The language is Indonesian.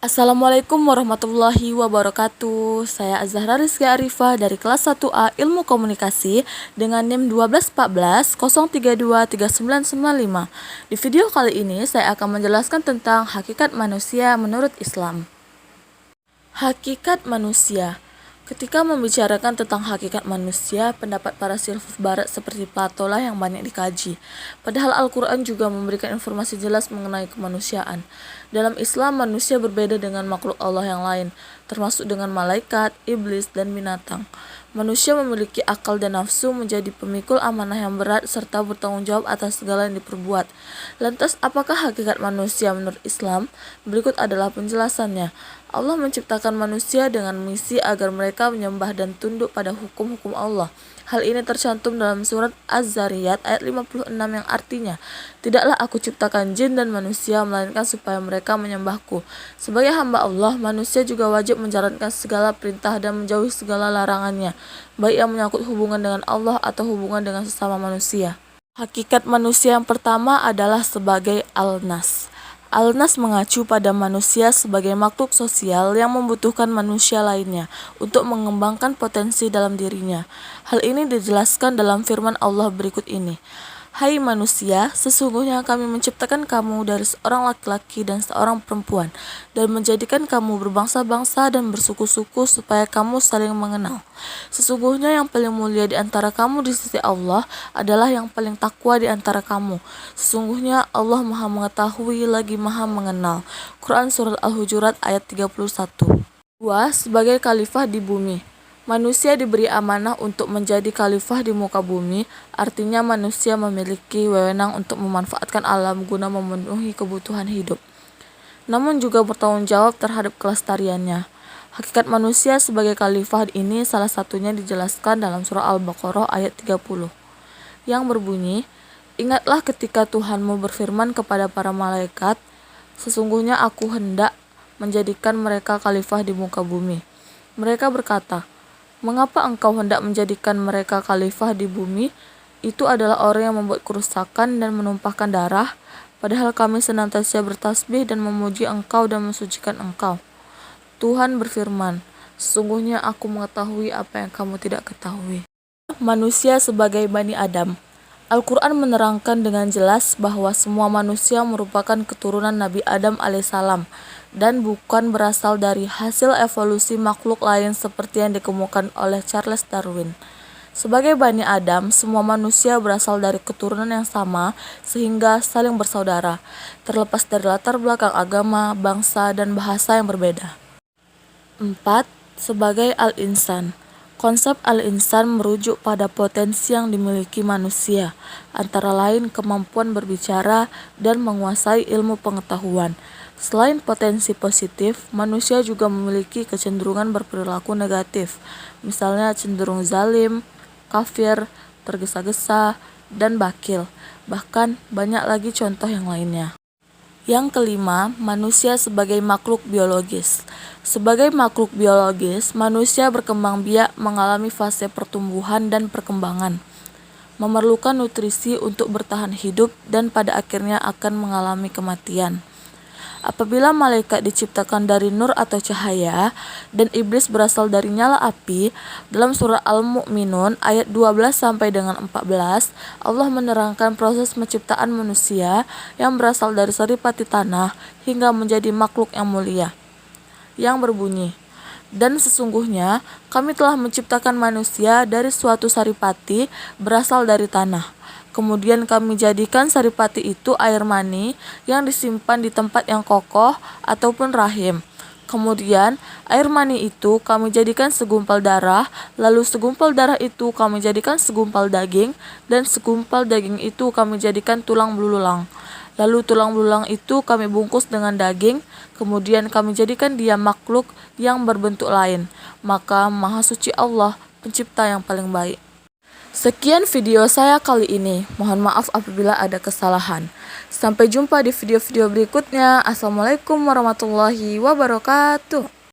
Assalamualaikum warahmatullahi wabarakatuh. Saya Azahra Rizky Arifah dari kelas 1A Ilmu Komunikasi dengan NIM 12140323995. Di video kali ini saya akan menjelaskan tentang hakikat manusia menurut Islam. Hakikat manusia. Ketika membicarakan tentang hakikat manusia, pendapat para filsuf barat seperti Plato lah yang banyak dikaji. Padahal Al-Quran juga memberikan informasi jelas mengenai kemanusiaan. Dalam Islam, manusia berbeda dengan makhluk Allah yang lain, termasuk dengan malaikat, iblis, dan binatang. Manusia memiliki akal dan nafsu, menjadi pemikul amanah yang berat, serta bertanggung jawab atas segala yang diperbuat. Lantas, apakah hakikat manusia menurut Islam? Berikut adalah penjelasannya. Allah menciptakan manusia dengan misi agar mereka menyembah dan tunduk pada hukum-hukum Allah. Hal ini tercantum dalam surat Az-Zariyat ayat 56 yang artinya, "Tidaklah aku ciptakan jin dan manusia melainkan supaya mereka menyembahku." Sebagai hamba Allah, manusia juga wajib menjalankan segala perintah dan menjauhi segala larangannya, baik yang menyangkut hubungan dengan Allah atau hubungan dengan sesama manusia. Hakikat manusia yang pertama adalah sebagai Al-Nas. Al-Nas mengacu pada manusia sebagai makhluk sosial yang membutuhkan manusia lainnya untuk mengembangkan potensi dalam dirinya. Hal ini dijelaskan dalam firman Allah berikut ini. "Hai manusia, sesungguhnya kami menciptakan kamu dari seorang laki-laki dan seorang perempuan, dan menjadikan kamu berbangsa-bangsa dan bersuku-suku supaya kamu saling mengenal. Sesungguhnya yang paling mulia di antara kamu di sisi Allah adalah yang paling takwa di antara kamu. Sesungguhnya Allah Maha Mengetahui lagi Maha Mengenal." Quran Surat Al-Hujurat ayat 31. 2. Sebagai khalifah di bumi. Manusia diberi amanah untuk menjadi khalifah di muka bumi, artinya manusia memiliki wewenang untuk memanfaatkan alam guna memenuhi kebutuhan hidup, namun juga bertanggung jawab terhadap kelestariannya. Hakikat manusia sebagai khalifah ini salah satunya dijelaskan dalam surah Al-Baqarah ayat 30, yang berbunyi, "Ingatlah ketika Tuhanmu berfirman kepada para malaikat, sesungguhnya aku hendak menjadikan mereka khalifah di muka bumi. Mereka berkata, mengapa engkau hendak menjadikan mereka khalifah di bumi? Itu adalah orang yang membuat kerusakan dan menumpahkan darah, padahal kami senantiasa bertasbih dan memuji engkau dan mensucikan engkau." Tuhan berfirman, "Sesungguhnya aku mengetahui apa yang kamu tidak ketahui." Manusia sebagai Bani Adam. Al-Quran menerangkan dengan jelas bahwa semua manusia merupakan keturunan Nabi Adam alaihissalam dan bukan berasal dari hasil evolusi makhluk lain seperti yang dikemukakan oleh Charles Darwin. Sebagai Bani Adam, semua manusia berasal dari keturunan yang sama sehingga saling bersaudara, terlepas dari latar belakang agama, bangsa, dan bahasa yang berbeda. 4. Sebagai Al-Insan. Konsep Al-Insan merujuk pada potensi yang dimiliki manusia, antara lain kemampuan berbicara dan menguasai ilmu pengetahuan. Selain potensi positif, manusia juga memiliki kecenderungan berperilaku negatif, misalnya cenderung zalim, kafir, tergesa-gesa, dan bakil. Bahkan banyak lagi contoh yang lainnya. Yang kelima, manusia sebagai makhluk biologis. Sebagai makhluk biologis, manusia berkembang biak mengalami fase pertumbuhan dan perkembangan, memerlukan nutrisi untuk bertahan hidup dan pada akhirnya akan mengalami kematian. Apabila malaikat diciptakan dari nur atau cahaya dan iblis berasal dari nyala api, dalam surah Al-Mu'minun ayat 12 sampai dengan 14, Allah menerangkan proses penciptaan manusia yang berasal dari saripati tanah hingga menjadi makhluk yang mulia, yang berbunyi, "Dan sesungguhnya kami telah menciptakan manusia dari suatu saripati berasal dari tanah. Kemudian kami jadikan saripati itu air mani yang disimpan di tempat yang kokoh ataupun rahim. Kemudian air mani itu kami jadikan segumpal darah, lalu segumpal darah itu kami jadikan segumpal daging, dan segumpal daging itu kami jadikan tulang belulang. Lalu tulang belulang itu kami bungkus dengan daging, kemudian kami jadikan dia makhluk yang berbentuk lain. Maka Maha Suci Allah, pencipta yang paling baik." Sekian video saya kali ini. Mohon maaf apabila ada kesalahan. Sampai jumpa di video-video berikutnya. Assalamualaikum warahmatullahi wabarakatuh.